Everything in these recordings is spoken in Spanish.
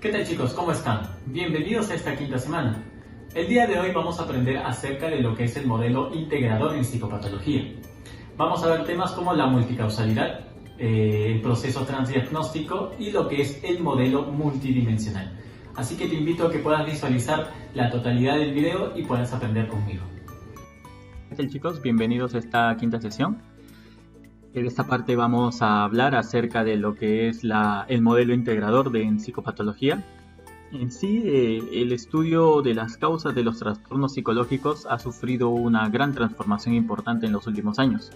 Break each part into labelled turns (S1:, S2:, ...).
S1: ¿Qué tal chicos? ¿Cómo están? Bienvenidos a esta quinta semana. El día de hoy vamos a aprender acerca de lo que es el modelo integrador en psicopatología. Vamos a ver temas como la multicausalidad, el proceso transdiagnóstico y lo que es el modelo multidimensional. Así que te invito a que puedas visualizar la totalidad del video y puedas aprender conmigo. ¿Qué tal chicos? Bienvenidos a esta quinta sesión. En esta parte vamos a hablar acerca de lo que es el modelo integrador en psicopatología. En sí, el estudio de las causas de los trastornos psicológicos ha sufrido una gran transformación importante en los últimos años,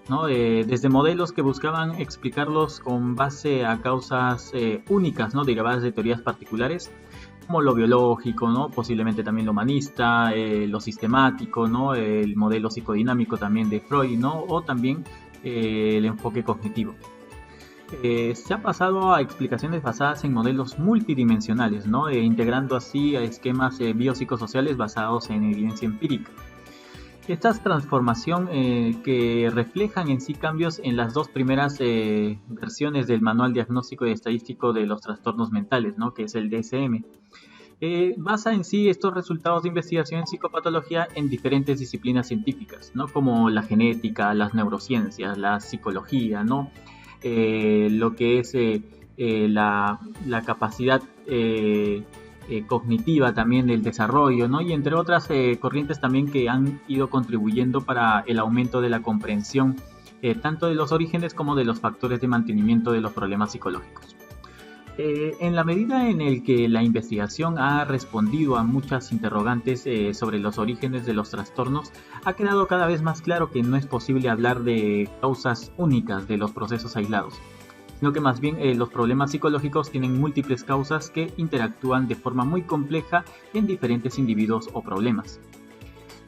S1: ¿no? Desde modelos que buscaban explicarlos con base a causas únicas, ¿no? Derivadas de teorías particulares, como lo biológico, ¿no? Posiblemente también lo humanista, lo sistemático, ¿no? El modelo psicodinámico también de Freud, ¿no? O también el enfoque cognitivo. Se ha pasado a explicaciones basadas en modelos multidimensionales, ¿no? Integrando así a esquemas biopsicosociales basados en evidencia empírica. Estas transformaciones que reflejan en sí cambios en las dos primeras versiones del Manual Diagnóstico y Estadístico de los Trastornos Mentales, ¿no? Que es el DSM. Basa en sí estos resultados de investigación en psicopatología en diferentes disciplinas científicas, ¿no? Como la genética, las neurociencias, la psicología, ¿no? Lo que es la capacidad cognitiva también del desarrollo, ¿no? Y entre otras corrientes también que han ido contribuyendo para el aumento de la comprensión tanto de los orígenes como de los factores de mantenimiento de los problemas psicológicos. En la medida en el que la investigación ha respondido a muchas interrogantes sobre los orígenes de los trastornos, ha quedado cada vez más claro que no es posible hablar de causas únicas de los procesos aislados, sino que más bien los problemas psicológicos tienen múltiples causas que interactúan de forma muy compleja en diferentes individuos o problemas.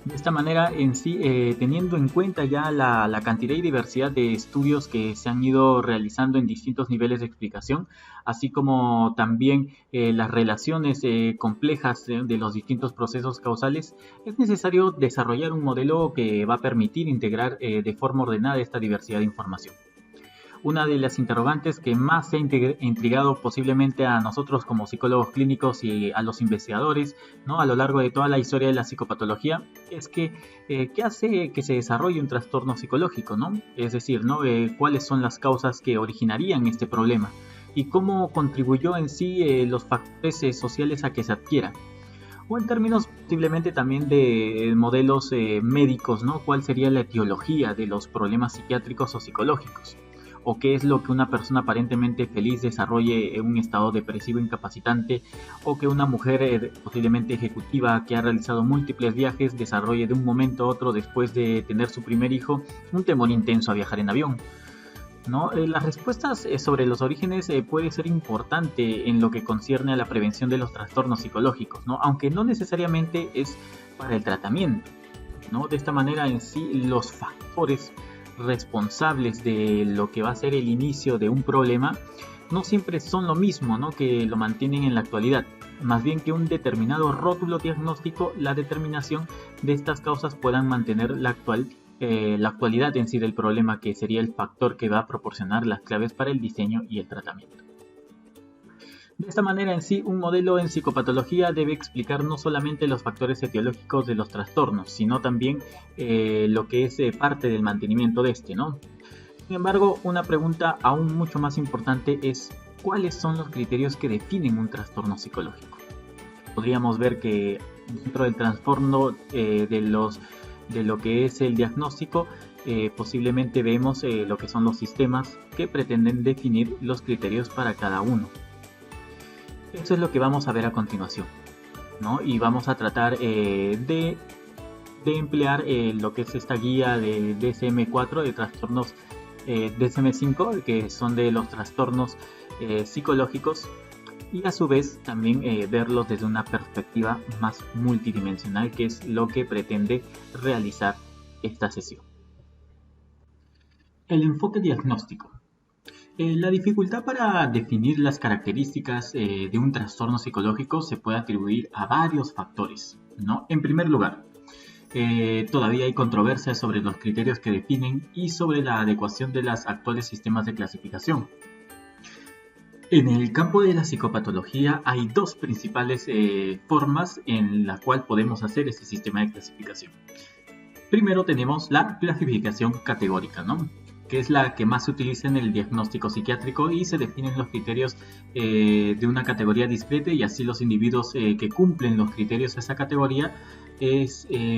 S1: De esta manera, en sí, teniendo en cuenta ya la cantidad y diversidad de estudios que se han ido realizando en distintos niveles de explicación, así como también las relaciones complejas de los distintos procesos causales, es necesario desarrollar un modelo que va a permitir integrar de forma ordenada esta diversidad de información. Una de las interrogantes que más se ha intrigado posiblemente a nosotros como psicólogos clínicos y a los investigadores, ¿no? A lo largo de toda la historia de la psicopatología es que ¿qué hace que se desarrolle un trastorno psicológico, ¿no? Es decir, ¿no? ¿Cuáles son las causas que originarían este problema? Y cómo contribuyó en sí los factores sociales a que se adquiera. O en términos posiblemente también de modelos médicos, ¿no? ¿Cuál sería la etiología de los problemas psiquiátricos o psicológicos? O qué es lo que una persona aparentemente feliz desarrolle en un estado depresivo incapacitante, o que una mujer posiblemente ejecutiva que ha realizado múltiples viajes desarrolle de un momento a otro después de tener su primer hijo un temor intenso a viajar en avión, ¿no? Las respuestas sobre los orígenes puede ser importante en lo que concierne a la prevención de los trastornos psicológicos, ¿no? Aunque no necesariamente es para el tratamiento, ¿no? De esta manera en sí los factores responsables de lo que va a ser el inicio de un problema no siempre son lo mismo, ¿no? Que lo mantienen en la actualidad. Más bien que un determinado rótulo diagnóstico, la determinación de estas causas puedan mantener la actualidad en sí del problema, que sería el factor que va a proporcionar las claves para el diseño y el tratamiento. De esta manera en sí, un modelo en psicopatología debe explicar no solamente los factores etiológicos de los trastornos, sino también lo que es parte del mantenimiento de este, ¿no? Sin embargo, una pregunta aún mucho más importante es ¿cuáles son los criterios que definen un trastorno psicológico? Podríamos ver que dentro del trastorno de lo que es el diagnóstico, posiblemente vemos lo que son los sistemas que pretenden definir los criterios para cada uno. Eso es lo que vamos a ver a continuación, ¿no? Y vamos a tratar de emplear lo que es esta guía de DSM-4 de trastornos, DSM-5, que son de los trastornos psicológicos, y a su vez también verlos desde una perspectiva más multidimensional, que es lo que pretende realizar esta sesión. El enfoque diagnóstico. La dificultad para definir las características de un trastorno psicológico se puede atribuir a varios factores, ¿no? En primer lugar, todavía hay controversias sobre los criterios que definen y sobre la adecuación de los actuales sistemas de clasificación. En el campo de la psicopatología hay dos principales formas en la cual podemos hacer este sistema de clasificación. Primero tenemos la clasificación categórica, ¿no? Que es la que más se utiliza en el diagnóstico psiquiátrico y se definen los criterios de una categoría discreta y así los individuos que cumplen los criterios de esa categoría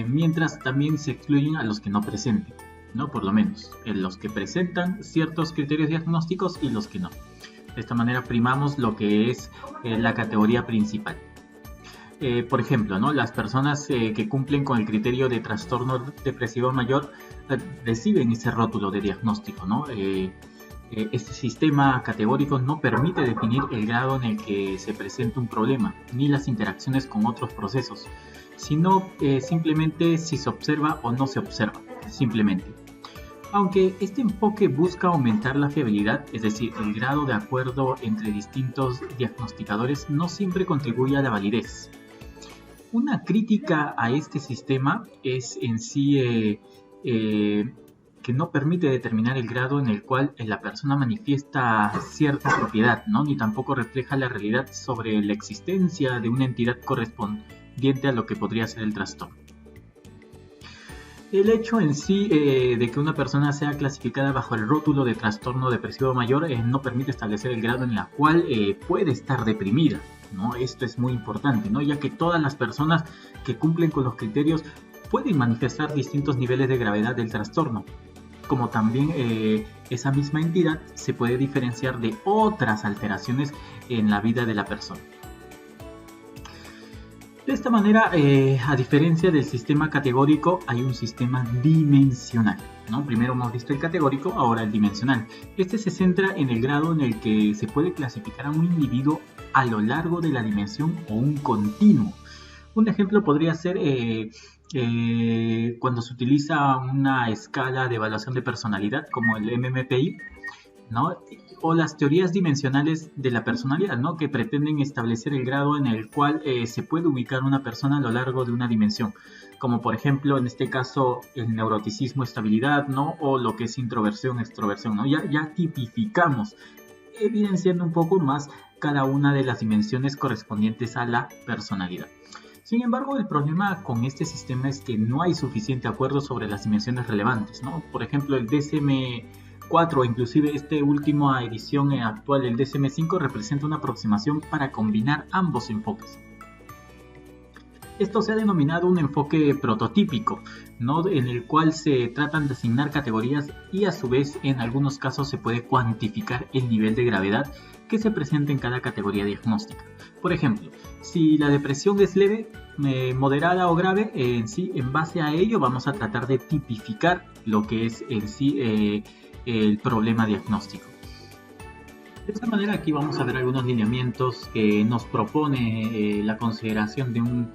S1: mientras también se excluyen a los que no presenten, ¿no? Por lo menos los que presentan ciertos criterios diagnósticos y los que no. De esta manera primamos lo que es la categoría principal. Por ejemplo, ¿no? Las personas que cumplen con el criterio de trastorno depresivo mayor reciben ese rótulo de diagnóstico, ¿no? Este sistema categórico no permite definir el grado en el que se presenta un problema, ni las interacciones con otros procesos, sino simplemente si se observa o no se observa, simplemente. Aunque este enfoque busca aumentar la fiabilidad, es decir, el grado de acuerdo entre distintos diagnosticadores, no siempre contribuye a la validez. Una crítica a este sistema es en sí que no permite determinar el grado en el cual la persona manifiesta cierta propiedad, ¿no? Ni tampoco refleja la realidad sobre la existencia de una entidad correspondiente a lo que podría ser el trastorno. El hecho en sí de que una persona sea clasificada bajo el rótulo de trastorno depresivo mayor no permite establecer el grado en el cual puede estar deprimida, ¿no? Esto es muy importante, ¿no? Ya que todas las personas que cumplen con los criterios pueden manifestar distintos niveles de gravedad del trastorno, como también esa misma entidad se puede diferenciar de otras alteraciones en la vida de la persona. De esta manera, a diferencia del sistema categórico, hay un sistema dimensional, ¿no? Primero hemos visto el categórico, ahora el dimensional. Este se centra en el grado en el que se puede clasificar a un individuo a lo largo de la dimensión o un continuo. Un ejemplo podría ser cuando se utiliza una escala de evaluación de personalidad como el MMPI, ¿no? O las teorías dimensionales de la personalidad, ¿no? Que pretenden establecer el grado en el cual se puede ubicar una persona a lo largo de una dimensión, como por ejemplo en este caso el neuroticismo, estabilidad, ¿no? O lo que es introversión, extroversión, ¿no? Ya tipificamos, evidenciando un poco más cada una de las dimensiones correspondientes a la personalidad. Sin embargo, el problema con este sistema es que no hay suficiente acuerdo sobre las dimensiones relevantes, ¿no? Por ejemplo, el DSM-4 o inclusive esta última edición actual del DSM-5 representa una aproximación para combinar ambos enfoques. Esto se ha denominado un enfoque prototípico, ¿no? En el cual se tratan de asignar categorías y a su vez en algunos casos se puede cuantificar el nivel de gravedad que se presenta en cada categoría diagnóstica. Por ejemplo, si la depresión es leve, moderada o grave, en base a ello vamos a tratar de tipificar lo que es en sí el problema diagnóstico. De esta manera aquí vamos a ver algunos lineamientos que nos propone la consideración de un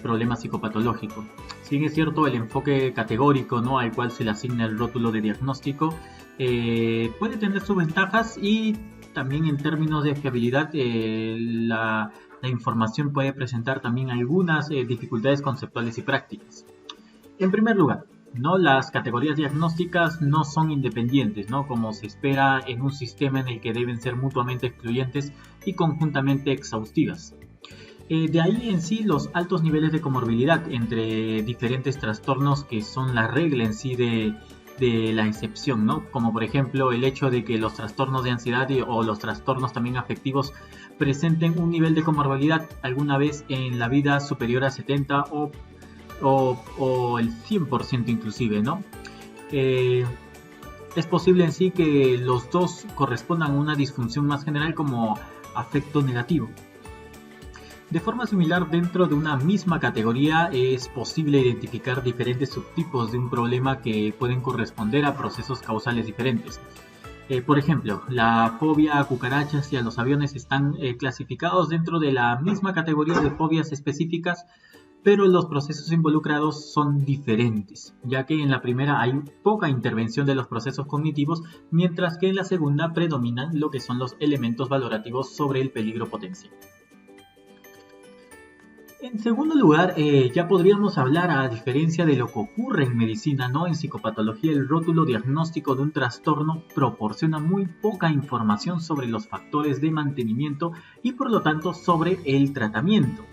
S1: problema psicopatológico. Si bien es cierto, el enfoque categórico, ¿no?, al cual se le asigna el rótulo de diagnóstico puede tener sus ventajas y también en términos de fiabilidad la información puede presentar también algunas dificultades conceptuales y prácticas. En primer lugar, ¿no?, las categorías diagnósticas no son independientes, ¿no?, como se espera en un sistema en el que deben ser mutuamente excluyentes y conjuntamente exhaustivas. De ahí en sí los altos niveles de comorbilidad entre diferentes trastornos que son la regla en sí de la excepción, ¿no? Como por ejemplo el hecho de que los trastornos de ansiedad o los trastornos también afectivos presenten un nivel de comorbilidad alguna vez en la vida superior a 70 o el 100% inclusive, ¿no? Es posible en sí que los dos correspondan a una disfunción más general como afecto negativo. De forma similar, dentro de una misma categoría es posible identificar diferentes subtipos de un problema que pueden corresponder a procesos causales diferentes. Por ejemplo, la fobia a cucarachas y a los aviones están clasificados dentro de la misma categoría de fobias específicas, pero los procesos involucrados son diferentes, ya que en la primera hay poca intervención de los procesos cognitivos, mientras que en la segunda predominan lo que son los elementos valorativos sobre el peligro potencial. En segundo lugar, ya podríamos hablar, a diferencia de lo que ocurre en medicina, ¿no? En psicopatología, el rótulo diagnóstico de un trastorno proporciona muy poca información sobre los factores de mantenimiento y por lo tanto sobre el tratamiento.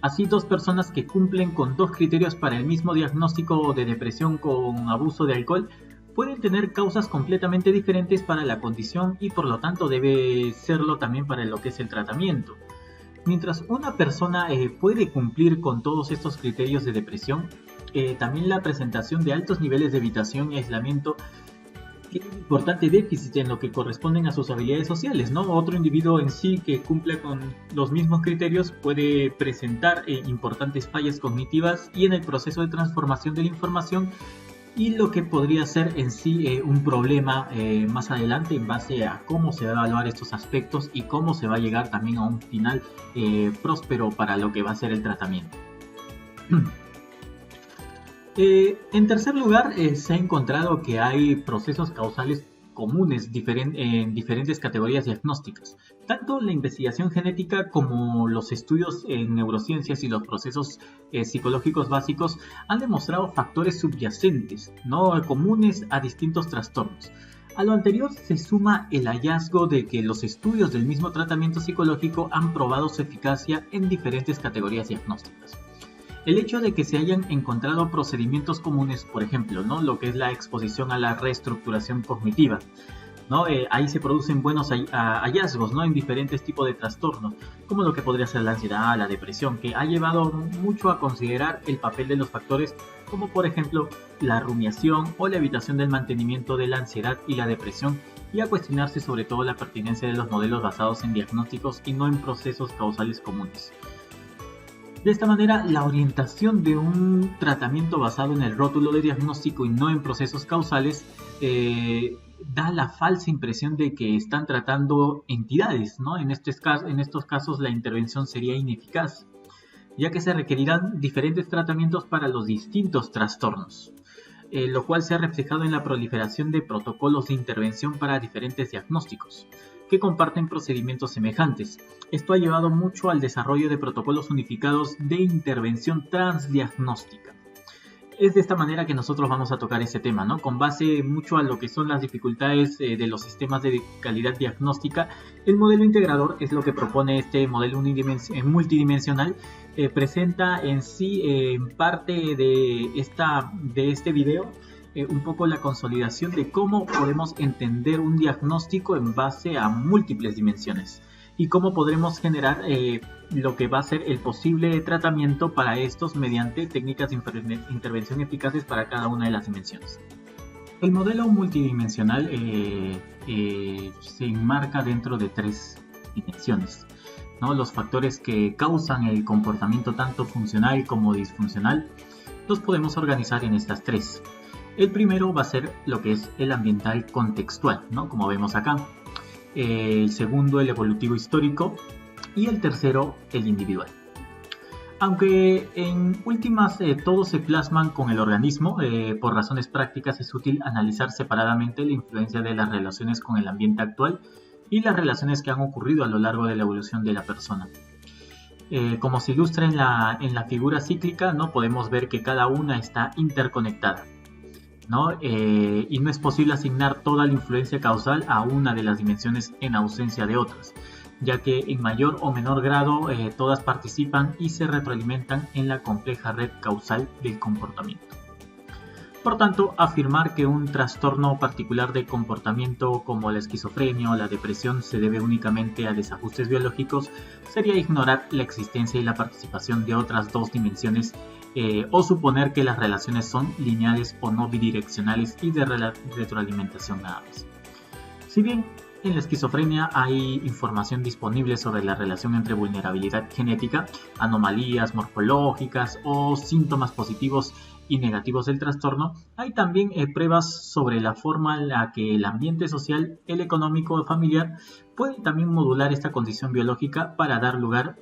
S1: Así, dos personas que cumplen con dos criterios para el mismo diagnóstico de depresión con abuso de alcohol pueden tener causas completamente diferentes para la condición y por lo tanto debe serlo también para lo que es el tratamiento. Mientras una persona puede cumplir con todos estos criterios de depresión, también la presentación de altos niveles de evitación y aislamiento tiene un importante déficit en lo que corresponden a sus habilidades sociales, ¿no? Otro individuo en sí que cumple con los mismos criterios puede presentar importantes fallas cognitivas y en el proceso de transformación de la información, y lo que podría ser en sí un problema más adelante en base a cómo se va a evaluar estos aspectos y cómo se va a llegar también a un final próspero para lo que va a ser el tratamiento. En tercer lugar, se ha encontrado que hay procesos causales comunes en diferentes categorías diagnósticas. Tanto la investigación genética como los estudios en neurociencias y los procesos psicológicos básicos han demostrado factores subyacentes, no comunes a distintos trastornos. A lo anterior se suma el hallazgo de que los estudios del mismo tratamiento psicológico han probado su eficacia en diferentes categorías diagnósticas. El hecho de que se hayan encontrado procedimientos comunes, por ejemplo, ¿no? Lo que es la exposición a la reestructuración cognitiva, ¿no? Ahí se producen buenos hallazgos, ¿no? En diferentes tipos de trastornos, como lo que podría ser la ansiedad, la depresión, que ha llevado mucho a considerar el papel de los factores como por ejemplo la rumiación o la evitación del mantenimiento de la ansiedad y la depresión, y a cuestionarse sobre todo la pertinencia de los modelos basados en diagnósticos y no en procesos causales comunes. De esta manera, la orientación de un tratamiento basado en el rótulo de diagnóstico y no en procesos causales da la falsa impresión de que están tratando entidades, ¿no? En estos casos la intervención sería ineficaz, ya que se requerirán diferentes tratamientos para los distintos trastornos, lo cual se ha reflejado en la proliferación de protocolos de intervención para diferentes diagnósticos que comparten procedimientos semejantes. Esto ha llevado mucho al desarrollo de protocolos unificados de intervención transdiagnóstica. Es de esta manera que nosotros vamos a tocar ese tema, ¿no? Con base mucho a lo que son las dificultades de los sistemas de calidad diagnóstica, el modelo integrador es lo que propone este modelo multidimensional. Presenta en sí, parte de este video, un poco la consolidación de cómo podemos entender un diagnóstico en base a múltiples dimensiones y cómo podremos generar lo que va a ser el posible tratamiento para estos mediante técnicas de intervención eficaces para cada una de las dimensiones. El modelo multidimensional se enmarca dentro de tres dimensiones, ¿no? Los factores que causan el comportamiento tanto funcional como disfuncional los podemos organizar en estas tres. El primero va a ser lo que es el ambiental contextual, ¿no? Como vemos acá. El segundo, el evolutivo histórico. Y el tercero, el individual. Aunque en últimas todos se plasman con el organismo, por razones prácticas es útil analizar separadamente la influencia de las relaciones con el ambiente actual y las relaciones que han ocurrido a lo largo de la evolución de la persona. Como se ilustra en la figura cíclica, ¿no? Podemos ver que cada una está interconectada, ¿no? Y no es posible asignar toda la influencia causal a una de las dimensiones en ausencia de otras, ya que en mayor o menor grado todas participan y se retroalimentan en la compleja red causal del comportamiento. Por tanto, afirmar que un trastorno particular de comportamiento como la esquizofrenia o la depresión se debe únicamente a desajustes biológicos sería ignorar la existencia y la participación de otras dos dimensiones, o suponer que las relaciones son lineales o no bidireccionales y de retroalimentación nada más. Si bien en la esquizofrenia hay información disponible sobre la relación entre vulnerabilidad genética, anomalías morfológicas o síntomas positivos y negativos del trastorno, hay también pruebas sobre la forma en la que el ambiente social, el económico o familiar puede también modular esta condición biológica para dar lugar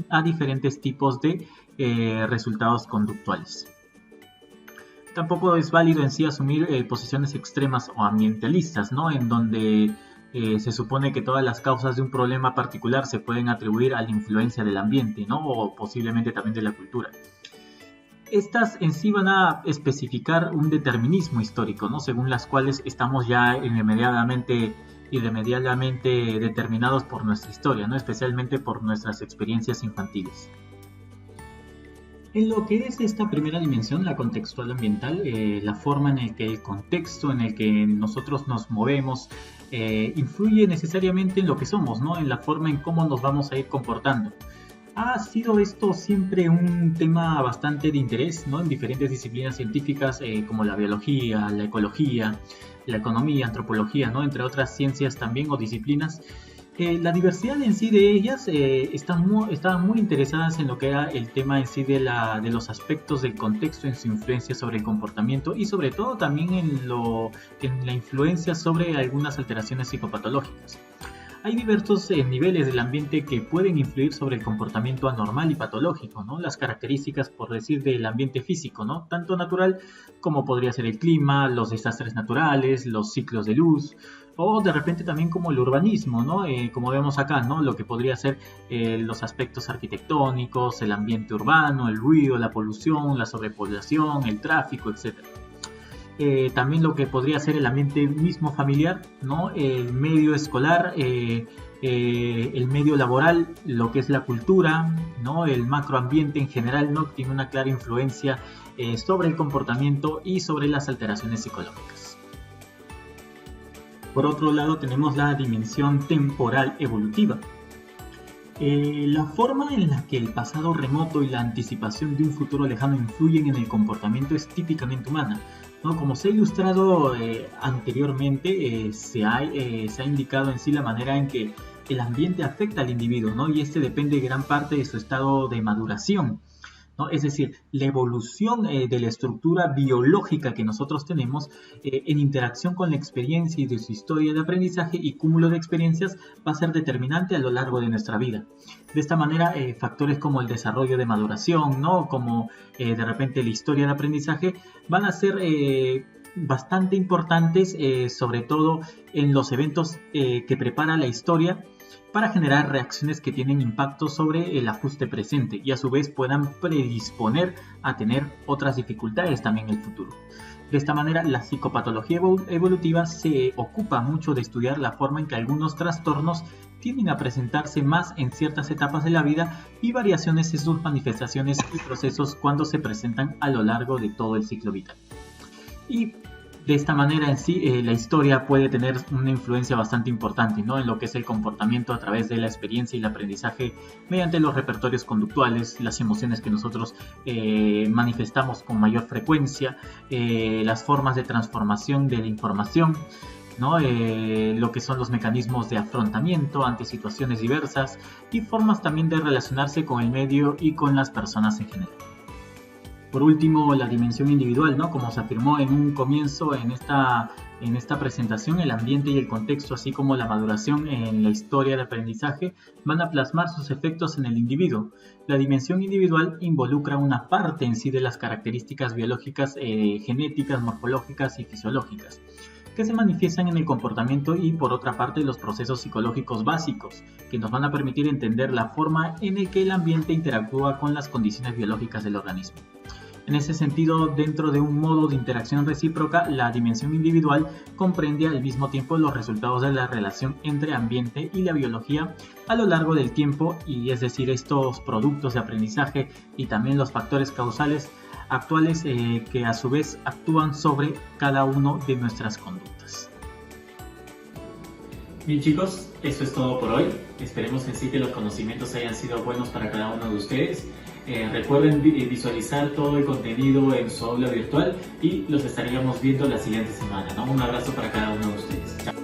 S1: a diferentes tipos de resultados conductuales. Tampoco es válido en sí asumir posiciones extremas o ambientalistas, ¿no? En donde se supone que todas las causas de un problema particular se pueden atribuir a la influencia del ambiente, ¿no? O posiblemente también de la cultura. Estas en sí van a especificar un determinismo histórico, ¿no? Según las cuales estamos ya irremediablemente determinados por nuestra historia, ¿no? Especialmente por nuestras experiencias infantiles. En lo que es esta primera dimensión, la contextual ambiental, la forma en la que el contexto en el que nosotros nos movemos influye necesariamente en lo que somos, ¿no? En la forma en cómo nos vamos a ir comportando. Ha sido esto siempre un tema bastante de interés, ¿no? En diferentes disciplinas científicas como la biología, la ecología, la economía, antropología, ¿no? Entre otras ciencias también o disciplinas. La diversidad en sí de ellas estaban muy interesadas en lo que era el tema en sí de los aspectos del contexto en su influencia sobre el comportamiento y sobre todo también en la influencia sobre algunas alteraciones psicopatológicas. Hay diversos niveles del ambiente que pueden influir sobre el comportamiento anormal y patológico, ¿no? Las características, por decir, del ambiente físico, ¿no? Tanto natural como podría ser el clima, los desastres naturales, los ciclos de luz, o de repente también como el urbanismo, ¿no? Como vemos acá, ¿no? Lo que podría ser los aspectos arquitectónicos, el ambiente urbano, el ruido, la polución, la sobrepoblación, el tráfico, etc. También lo que podría ser el ambiente mismo familiar, ¿no? El medio escolar, el medio laboral, lo que es la cultura, ¿no? El macroambiente en general, ¿no? Tiene una clara influencia sobre el comportamiento y sobre las alteraciones psicológicas. Por otro lado tenemos la dimensión temporal evolutiva. La forma en la que el pasado remoto y la anticipación de un futuro lejano influyen en el comportamiento es típicamente humana, ¿no? Como se ha ilustrado anteriormente, se ha indicado en sí la manera en que el ambiente afecta al individuo, ¿no? Y este depende gran parte de su estado de maduración, ¿no? Es decir, la evolución de la estructura biológica que nosotros tenemos en interacción con la experiencia y de su historia de aprendizaje y cúmulo de experiencias va a ser determinante a lo largo de nuestra vida. De esta manera, factores como el desarrollo de maduración, ¿no? Como de repente la historia de aprendizaje van a ser bastante importantes, sobre todo en los eventos que prepara la historia, para generar reacciones que tienen impacto sobre el ajuste presente y a su vez puedan predisponer a tener otras dificultades también en el futuro. De esta manera, la psicopatología evolutiva se ocupa mucho de estudiar la forma en que algunos trastornos tienden a presentarse más en ciertas etapas de la vida y variaciones en sus manifestaciones y procesos cuando se presentan a lo largo de todo el ciclo vital. Y de esta manera en sí, la historia puede tener una influencia bastante importante, ¿no? En lo que es el comportamiento a través de la experiencia y el aprendizaje mediante los repertorios conductuales, las emociones que nosotros manifestamos con mayor frecuencia, las formas de transformación de la información, ¿no? Lo que son los mecanismos de afrontamiento ante situaciones diversas y formas también de relacionarse con el medio y con las personas en general. Por último, la dimensión individual, ¿no? Como se afirmó en un comienzo en esta presentación, el ambiente y el contexto, así como la maduración en la historia de aprendizaje, van a plasmar sus efectos en el individuo. La dimensión individual involucra una parte en sí de las características biológicas, genéticas, morfológicas y fisiológicas, que se manifiestan en el comportamiento y por otra parte los procesos psicológicos básicos, que nos van a permitir entender la forma en la que el ambiente interactúa con las condiciones biológicas del organismo. En ese sentido, dentro de un modo de interacción recíproca, la dimensión individual comprende al mismo tiempo los resultados de la relación entre ambiente y la biología a lo largo del tiempo, y es decir, estos productos de aprendizaje y también los factores causales actuales que a su vez actúan sobre cada uno de nuestras conductas. Bien chicos, eso es todo por hoy. Esperemos en sí que los conocimientos hayan sido buenos para cada uno de ustedes. Recuerden visualizar todo el contenido en su aula virtual y los estaríamos viendo la siguiente semana, ¿no? Un abrazo para cada uno de ustedes. Chao.